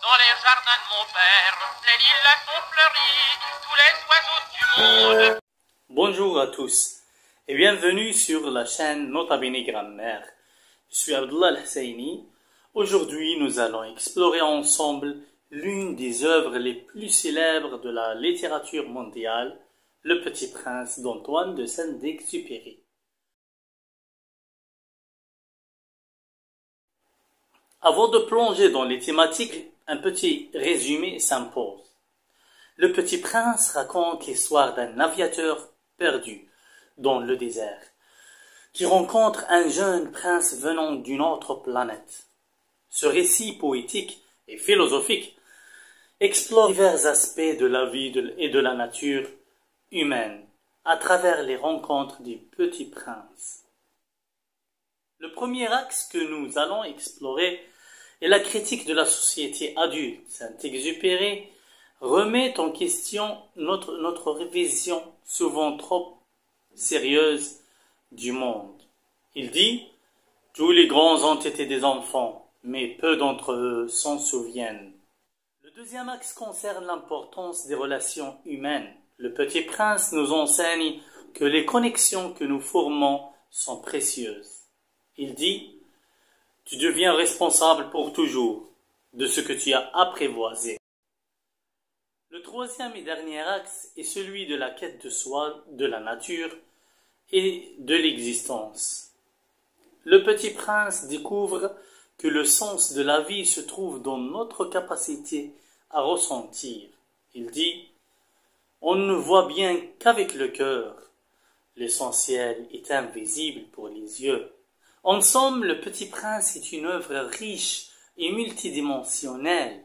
Dans les jardins de mon père, les lilas sont fleuris, tous les oiseaux du monde. Bonjour à tous et bienvenue sur la chaîne Nota Bene Grammaire. Je suis Abdullah Al-Husseini. Aujourd'hui, nous allons explorer ensemble l'une des œuvres les plus célèbres de la littérature mondiale, Le Petit Prince d'Antoine de Saint-Exupéry. Avant de plonger dans les thématiques, un petit résumé s'impose. Le Petit Prince raconte l'histoire d'un aviateur perdu dans le désert, qui rencontre un jeune prince venant d'une autre planète. Ce récit poétique et philosophique explore divers aspects de la vie et de la nature humaine à travers les rencontres du Petit Prince. Le premier axe que nous allons explorer est la critique de la société adulte. Saint-Exupéry remet en question notre vision souvent trop sérieuse du monde. Il dit « Tous les grands ont été des enfants, mais peu d'entre eux s'en souviennent. » Le deuxième axe concerne l'importance des relations humaines. Le Petit Prince nous enseigne que les connexions que nous formons sont précieuses. Il dit « Tu deviens responsable pour toujours de ce que tu as apprivoisé. » Le troisième et dernier axe est celui de la quête de soi, de la nature et de l'existence. Le Petit Prince découvre que le sens de la vie se trouve dans notre capacité à ressentir. Il dit « On ne voit bien qu'avec le cœur. L'essentiel est invisible pour les yeux. » En somme, Le Petit Prince est une œuvre riche et multidimensionnelle.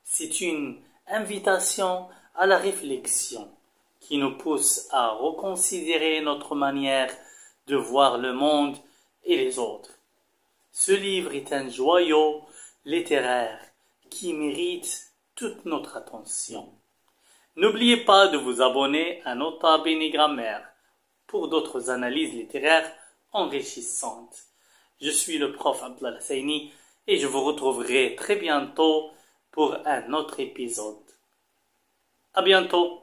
C'est une invitation à la réflexion qui nous pousse à reconsidérer notre manière de voir le monde et les autres. Ce livre est un joyau littéraire qui mérite toute notre attention. N'oubliez pas de vous abonner à Nota Bene Grammaire pour d'autres analyses littéraires enrichissantes. Je suis le prof Abdullah Al-Husseini et je vous retrouverai très bientôt pour un autre épisode. À bientôt.